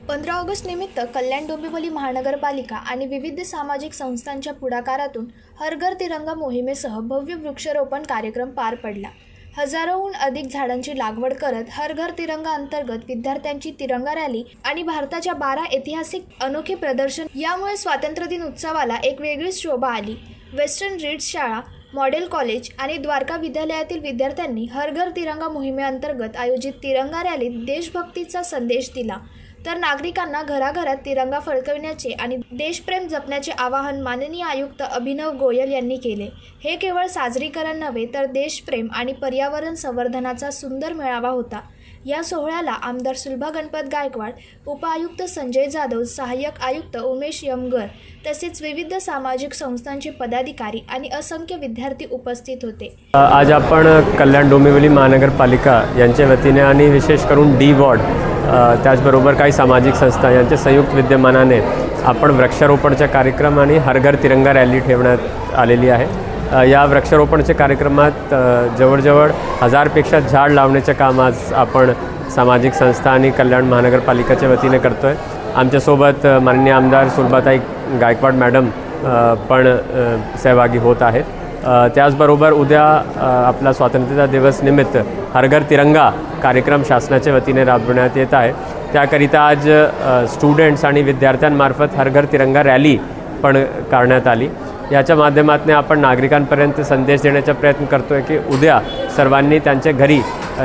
15 August निमित्त कल्याण डोंबिवली महानगरपालिका आणि विविध सामाजिक संस्थांच्या पुढाकारातून हर घर तिरंगा मोहिमेसह भव्य वृक्षारोपण कार्यक्रम पार पडला। हजारोहून अधिक झाडांची लागवड करत हर घर तिरंगा अंतर्गत विद्यार्थ्यांची तिरंगा रॅली आणि भारताच्या 12 ऐतिहासिक अनोखे प्रदर्शन यामुळे स्वातंत्र्य दिन उत्सवाला एक वेगळीच शोभा आली। वेस्टर्न रीड्स शाळा, मॉडेल कॉलेज आणि द्वारका विद्यालयातील विद्यार्थ्यांनी हर घर तिरंगा मोहिमेअंतर्गत आयोजित तिरंगा रॅलीत देशभक्तीचा संदेश दिला। तर नागरिकांना घराघरात तिरंगा फडकविण्याचे आणि देशप्रेम जपण्याचे आवाहन माननीय आयुक्त अभिनव गोयल यांनी केले। हे केवळ साजरीकरण नव्हे तर देशप्रेम आणि पर्यावरण संवर्धनाचा सुंदर मेळावा होता। या सोहळ्याला आमदार सुलभा गणपत गायकवाड, उपआयुक्त संजय जाधव, सहाय्यक आयुक्त उमेश यमगर तसेच विविध सामाजिक संस्थांचे पदाधिकारी आणि असंख्य विद्यार्थी उपस्थित होते। आज आपण कल्याण डोंबिवली महानगरपालिका यांच्या वतीने आणि विशेष करून डी वॉर्ड त्याचबरोबर काही सामाजिक संस्था यांच्या संयुक्त विद्यमानाने आपण वृक्षारोपणचा कार्यक्रम आणि हर घर तिरंगा रॅली ठेवण्यात आलेली आहे। या वृक्षारोपणच्या कार्यक्रमात जवळजवळ 1000पेक्षा झाड लावण्याचे काम आज आपण सामाजिक संस्था आणि कल्याण महानगरपालिकेच्या वतीने करतोय। आमच्यासोबत माननीय आमदार सुलभाताई गायकवाड मॅडम पण सहभागी होत आहेत। त्याचबरोबर उद्या आपला स्वातंत्र्य दिवस निमित्त हर घर तिरंगा कार्यक्रम शासनाच्या वतीने राबवण्यात येत आहे। त्याकरिता आज स्टुडंट्स आणि विद्यार्थ्यांमार्फत हर घर तिरंगा रॅली पण करण्यात आली। याच्या माध्यमातून आपण नागरिकांपर्यंत संदेश देण्याचा प्रयत्न करतोय की उद्या सर्वांनी त्यांच्या घरी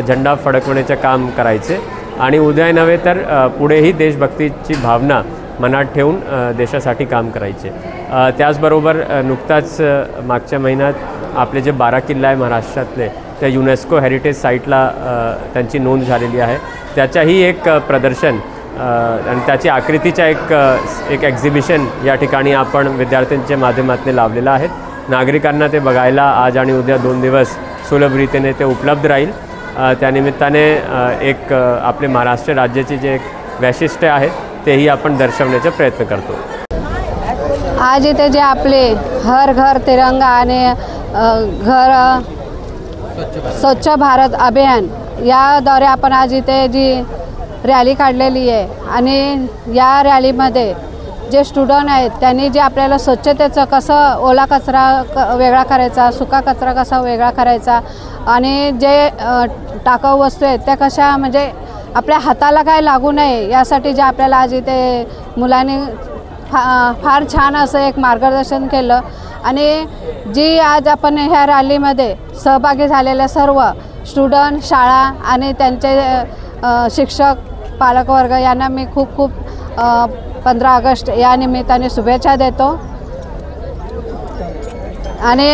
झेंडा फडकवण्याचे काम करायचे आणि उद्या नव्हे तर पुढेही देशभक्तीची भावना मनात ठेवून देशासाठी काम करायचे। त्याचबरोबर नुकताच मागच्या महिन्यात आपले जे 12 किल्ले आहे महाराष्ट्रातले त्या युनेस्को हेरिटेज साईटला त्यांची नोंद झालेली आहे। त्याच्याही एक प्रदर्शन आणि त्याची आकृतीचा एक एक्झिबिशन या ठिकाणी आपण विद्यार्थ्यांच्या माध्यमातून लावलेलं आहे। नागरिकांना ते बघायला आज आणि उद्या 2 दिवस सुलभरीतीने ते उपलब्ध राहील। त्यानिमित्ताने एक आपले महाराष्ट्र राज्याचे जे एक वैशिष्ट्य आहे तेही आपण दर्शवण्याचा प्रयत्न करतो। आज इथे जे आपले हर घर तिरंगा आणि घर स्वच्छ भारत अभियान याद्वारे आपण आज इथे जी रॅली काढलेली आहे आणि या रॅलीमध्ये जे स्टुडंट आहेत त्यांनी जे आपल्याला स्वच्छतेचं कसं ओला कचरा वेगळा करायचा, सुका कचरा कसा वेगळा करायचा आणि जे टाकाऊ वस्तू आहेत त्या कशा म्हणजे आपल्या हाताला काय लागू नये यासाठी जे आपल्याला आज इथे मुलांनी फार छान असं एक मार्गदर्शन केलं आणि जी आज आपण ह्या रॅलीमध्ये सहभागी झालेल्या सर्व स्टुडंट, शाळा आणि त्यांचे शिक्षक, पालकवर्ग यांना मी खूप खूप 15 ऑगस्ट या निमित्ताने शुभेच्छा देतो। आणि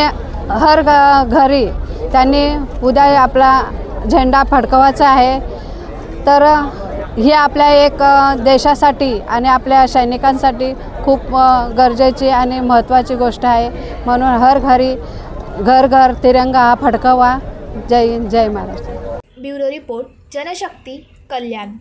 हर घरी त्यांनी उद्या आपला झेंडा फडकवायचा आहे। तर ही आपल्या एक देशासाठी आणि आपल्या सैनिकांसाठी खूप गरजेची आणि महत्त्वाची गोष्ट आहे। म्हणून हर घरी घर घर तिरंगा हा फडकवा। जय हिंद, जय महाराष्ट्र। ब्युरो रिपोर्ट, जनशक्ती, कल्याण।